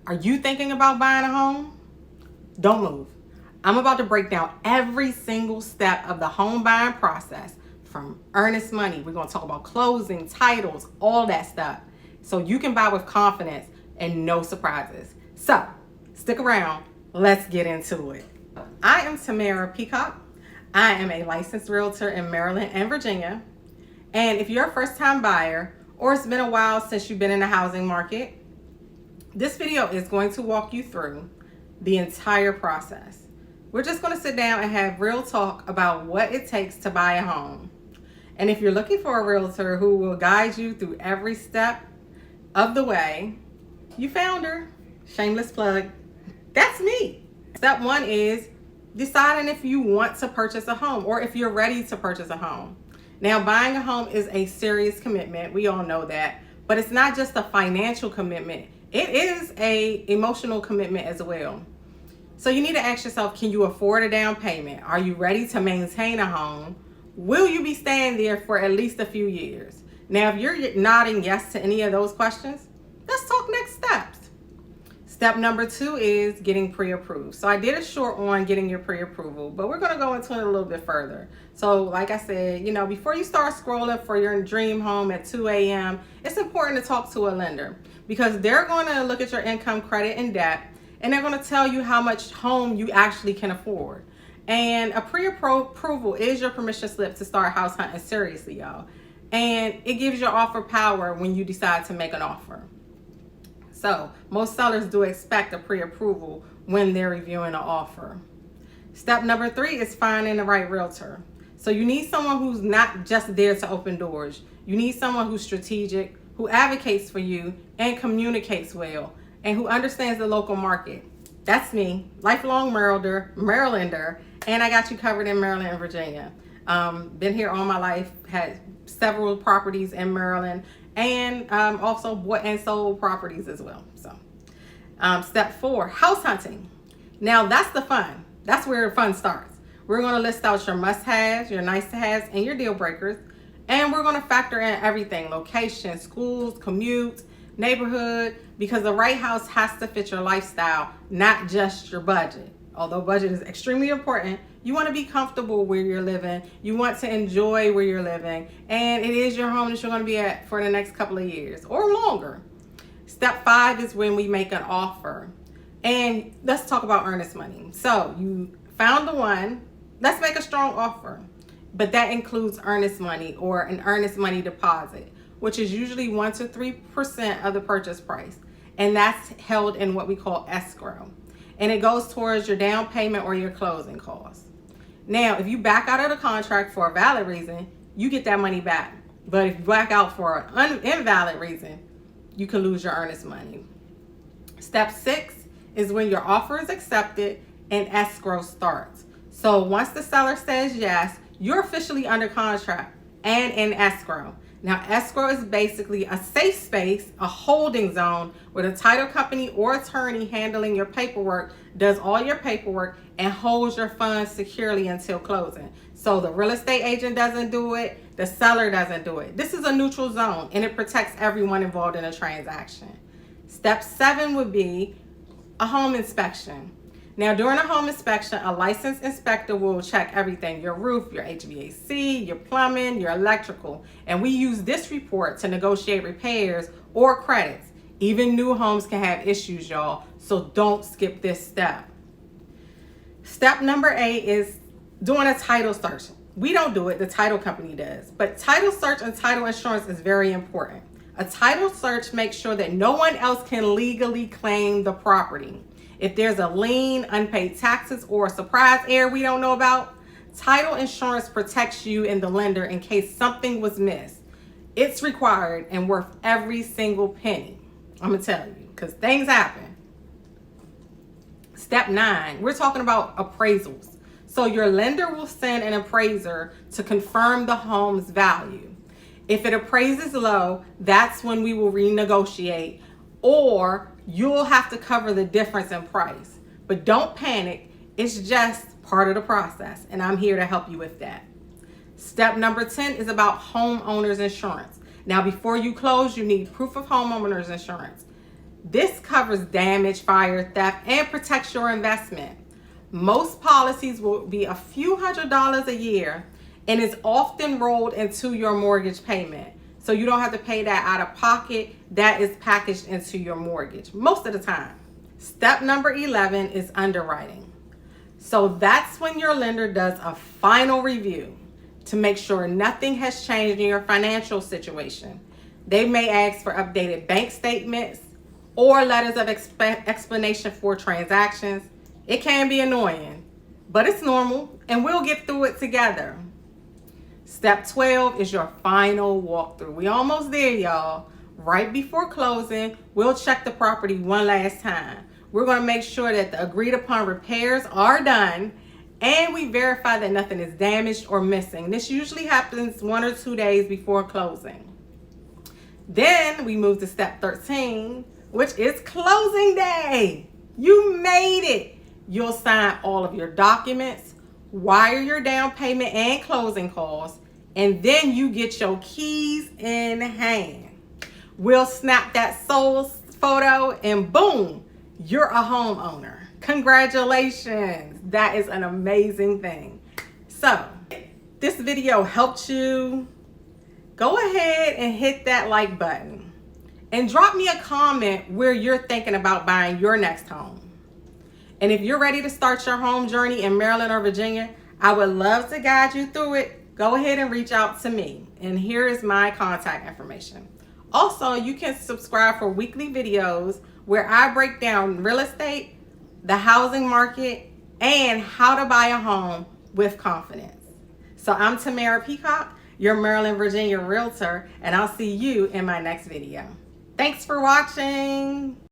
Are you thinking about buying a home? Don't move. I'm about to break down every single step of the home buying process, from earnest money. We're going to talk about closing, titles, all that stuff, so you can buy with confidence and no surprises. So stick around. Let's get into it. I am Tammarra Peacock. I am a licensed realtor in Maryland and Virginia. And if you're a first-time buyer, or it's been a while since you've been in the housing market, this video is going to walk you through the entire process. We're just going to sit down and have real talk about what it takes to buy a home. And if you're looking for a realtor who will guide you through every step of the way, you found her. Shameless plug. That's me. Step one is deciding if you want to purchase a home or if you're ready to purchase a home. Now, buying a home is a serious commitment. We all know that. But it's not just a financial commitment. It is an emotional commitment as well. So you need to ask yourself, can you afford a down payment? Are you ready to maintain a home? Will you be staying there for at least a few years? Now, if you're nodding yes to any of those questions, let's talk next steps. Step number 2 is getting pre-approved. So I did a short on getting your pre-approval, but we're going to go into it a little bit further. So like I said, before you start scrolling for your dream home at 2 a.m., it's important to talk to a lender because they're going to look at your income, credit, and debt, and they're going to tell you how much home you actually can afford. And a pre-approval is your permission slip to start house hunting seriously, y'all. And it gives your offer power when you decide to make an offer. So most sellers do expect a pre-approval when they're reviewing an offer. Step number 3 is finding the right realtor. So you need someone who's not just there to open doors. You need someone who's strategic, who advocates for you and communicates well, and who understands the local market. That's me, lifelong Marylander, and I got you covered in Maryland and Virginia. Been here all my life, had several properties in Maryland, and also bought and sold properties as well. So step 4, house hunting. Now that's the fun. That's where the fun starts. We're going to list out your must-haves, your nice-to-haves, and your deal breakers. And we're going to factor in everything: location, schools, commute, neighborhood, because the right house has to fit your lifestyle, not just your budget. Although budget is extremely important, you want to be comfortable where you're living. You want to enjoy where you're living. And it is your home that you're going to be at for the next couple of years or longer. Step 5 is when we make an offer. And let's talk about earnest money. So you found the one. Let's make a strong offer. But that includes earnest money or an earnest money deposit, which is usually 1 to 3% of the purchase price. And that's held in what we call escrow. And it goes towards your down payment or your closing costs. Now, if you back out of the contract for a valid reason, you get that money back. But if you back out for an invalid reason, you can lose your earnest money. Step 6 is when your offer is accepted and escrow starts. So once the seller says yes, you're officially under contract and in escrow. Now, escrow is basically a safe space, a holding zone where the title company or attorney handling your paperwork does all your paperwork and holds your funds securely until closing. So the real estate agent doesn't do it, the seller doesn't do it. This is a neutral zone and it protects everyone involved in a transaction. Step 7 would be a home inspection. Now, during a home inspection, a licensed inspector will check everything: your roof, your HVAC, your plumbing, your electrical. And we use this report to negotiate repairs or credits. Even new homes can have issues, y'all, so don't skip this step. Step number 8 is doing a title search. We don't do it, the title company does. But title search and title insurance is very important. A title search makes sure that no one else can legally claim the property. If there's a lien, unpaid taxes, or a surprise heir we don't know about, title insurance protects you and the lender in case something was missed. It's required and worth every single penny. I'm going to tell you, because things happen. Step 9, we're talking about appraisals. So your lender will send an appraiser to confirm the home's value. If it appraises low, that's when we will renegotiate, or you'll have to cover the difference in price. But don't panic. It's just part of the process, and I'm here to help you with that. Step number 10 is about homeowners insurance. Now, before you close, you need proof of homeowners insurance. This covers damage, fire, theft, and protects your investment. Most policies will be a few $100s a year and is often rolled into your mortgage payment. So you don't have to pay that out of pocket. That is packaged into your mortgage most of the time. Step number 11 is underwriting. So that's when your lender does a final review to make sure nothing has changed in your financial situation. They may ask for updated bank statements or letters of explanation for transactions. It can be annoying, but it's normal and we'll get through it together. Step 12 is your final walkthrough. We almost there, y'all. Right before closing, we'll check the property one last time. We're going to make sure that the agreed upon repairs are done and we verify that nothing is damaged or missing. This usually happens 1 or 2 days before closing. Then we move to step 13, which is closing day. You made it. You'll sign all of your documents, wire your down payment and closing costs, and then you get your keys in hand. We'll snap that soul photo and boom, you're a homeowner. Congratulations. That is an amazing thing. So, this video helped you. Go ahead and hit that like button and drop me a comment where you're thinking about buying your next home. And if you're ready to start your home journey in Maryland or Virginia, I would love to guide you through it. Go ahead and reach out to me. And here is my contact information. Also, you can subscribe for weekly videos where I break down real estate, the housing market, and how to buy a home with confidence. So I'm Tammarra Peacock, your Maryland, Virginia Realtor, and I'll see you in my next video. Thanks for watching.